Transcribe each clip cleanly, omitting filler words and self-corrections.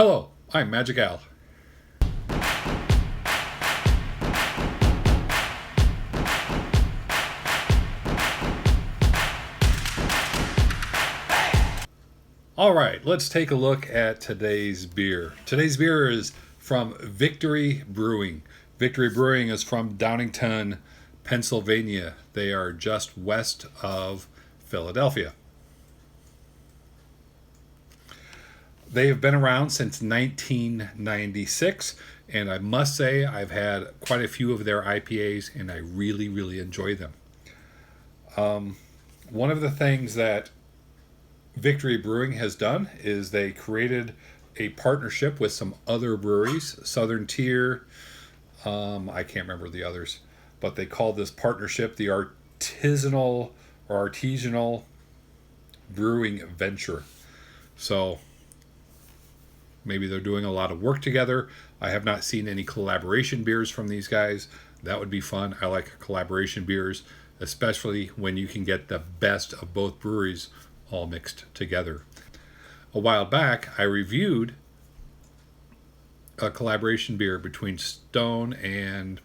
Hello, I'm Magic Al. All right, let's take a look at today's beer. Today's beer is from Victory Brewing. Victory Brewing is from Downingtown, Pennsylvania. They are just west of Philadelphia. They have been around since 1996, and I must say I've had quite a few of their IPAs, and I really enjoy them. One of the things that Victory Brewing has done is they created a partnership with some other breweries, Southern Tier, I can't remember the others, but they called this partnership the Artisanal Brewing Venture. So maybe they're doing a lot of work together. I have not seen any collaboration beers from these guys. That would be fun. I like collaboration beers, especially when you can get the best of both breweries all mixed together. A while back, I reviewed a collaboration beer between Stone and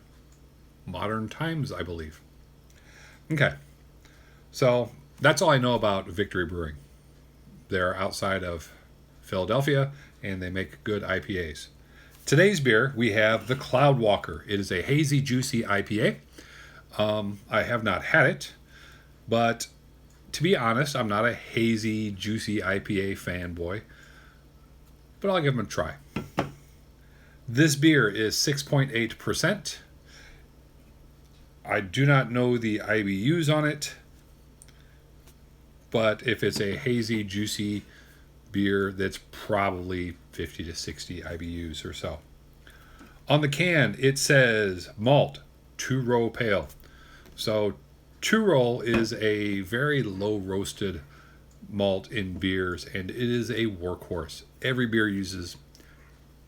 Modern Times, I believe. Okay, so that's all I know about Victory Brewing. They're outside of Philadelphia, and they make good IPAs. Today's beer, we have the Cloud Walker. It is a hazy, juicy IPA. I have not had it, but to be honest, I'm not a hazy, juicy IPA fanboy, but I'll give them a try. This beer is 6.8%. I do not know the IBUs on it, but if it's a hazy, juicy beer, that's probably 50 to 60 IBUs or so. On the can, it says malt, 2-row pale. So 2-row is a very low roasted malt in beers, and it is a workhorse.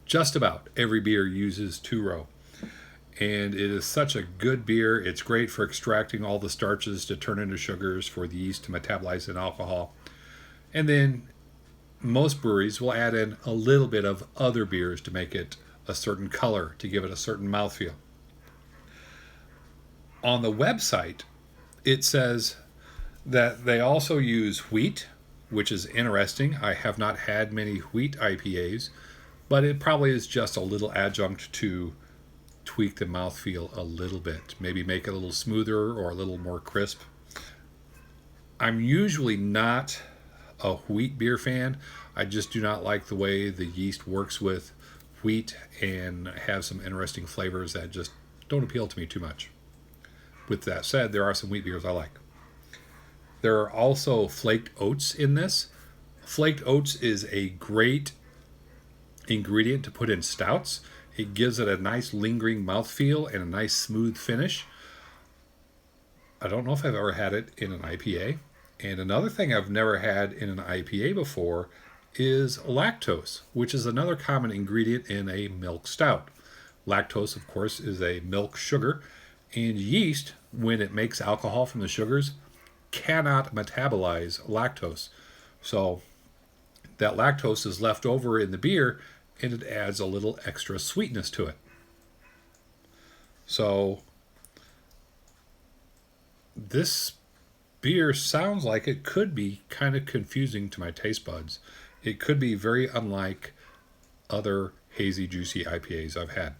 Just about every beer uses 2-row. And it is such a good beer. It's great for extracting all the starches to turn into sugars for the yeast to metabolize in alcohol. And then most breweries will add in a little bit of other beers to make it a certain color, to give it a certain mouthfeel. On the website, it says that they also use wheat, which is interesting. I have not had many wheat IPAs, but it probably is just a little adjunct to tweak the mouthfeel a little bit, maybe make it a little smoother or a little more crisp. I'm usually not a wheat beer fan. I just do not like the way the yeast works with wheat and have some interesting flavors that just don't appeal to me too much. With that said, there are some wheat beers I like. There are also flaked oats in this. Flaked oats is a great ingredient to put in stouts. It gives it a nice lingering mouthfeel and a nice smooth finish. I don't know if I've ever had it in an IPA. And another thing I've never had in an IPA before is lactose, which is another common ingredient in a milk stout. Lactose, of course, is a milk sugar. And yeast, when it makes alcohol from the sugars, cannot metabolize lactose. So that lactose is left over in the beer, and it adds a little extra sweetness to it. So this beer sounds like it could be kind of confusing to my taste buds. It could be very unlike other hazy, juicy IPAs I've had.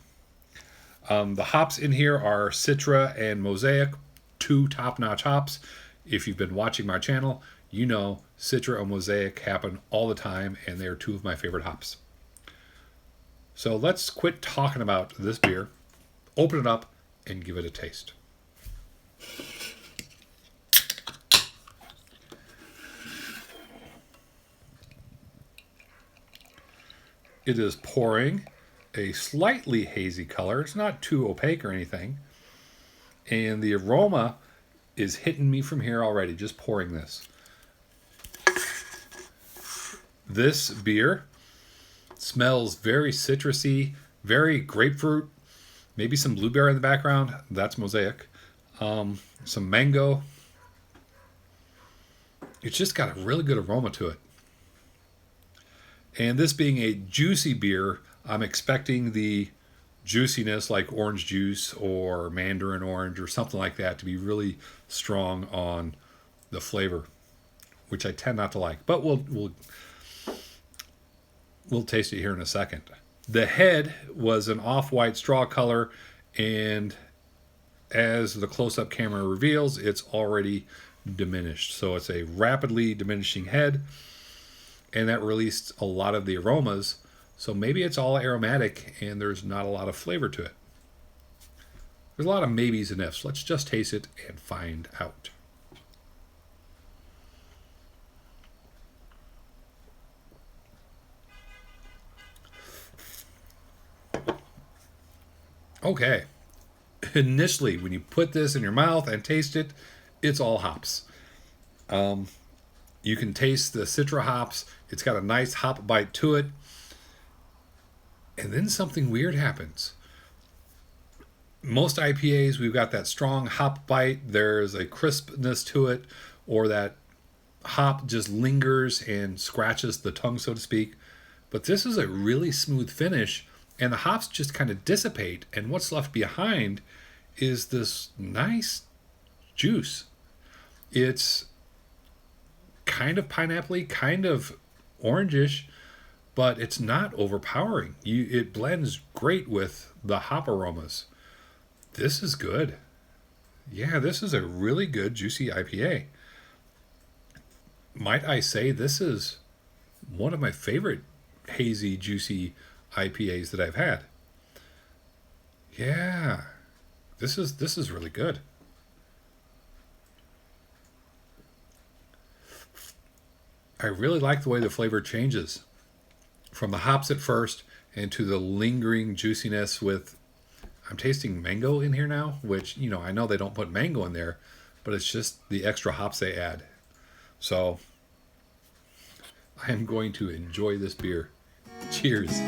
The hops in here are Citra and Mosaic, two top-notch hops. If you've been watching my channel, you know Citra and Mosaic happen all the time, and they're two of my favorite hops. So let's quit talking about this beer, open it up, and give it a taste. It is pouring a slightly hazy color. It's not too opaque or anything. And the aroma is hitting me from here already, just pouring this. This beer smells very citrusy, very grapefruit, maybe some blueberry in the background. That's Mosaic. Some mango. It's just got a really good aroma to it. And this being a juicy beer, I'm expecting the juiciness like orange juice or mandarin orange or something like that to be really strong on the flavor, which I tend not to like. But we'll taste it here in a second. The head was an off-white straw color, and as the close-up camera reveals, it's already diminished. So it's a rapidly diminishing head, and that released a lot of the aromas. So maybe it's all aromatic and there's not a lot of flavor to it. There's a lot of maybes and ifs. Let's just taste it and find out. Okay. Initially, when you put this in your mouth and taste it, it's all hops. You can taste the citra hops. It's got a nice hop bite to it. And then something weird happens. Most IPAs, we've got that strong hop bite. There's a crispness to it, or that hop just lingers and scratches the tongue, so to speak. But this is a really smooth finish, and the hops just kind of dissipate. And what's left behind is this nice juice. It's kind of pineapple-y, kind of orangish, but it's not overpowering. It blends great with the hop aromas. This is good. Yeah, this is a really good juicy IPA. Might I say this is one of my favorite hazy, juicy IPAs that I've had. Yeah, this is really good. I really like the way the flavor changes from the hops at first and to the lingering juiciness with, I'm tasting mango in here now, which, I know they don't put mango in there, but it's just the extra hops they add. So I am going to enjoy this beer. Cheers.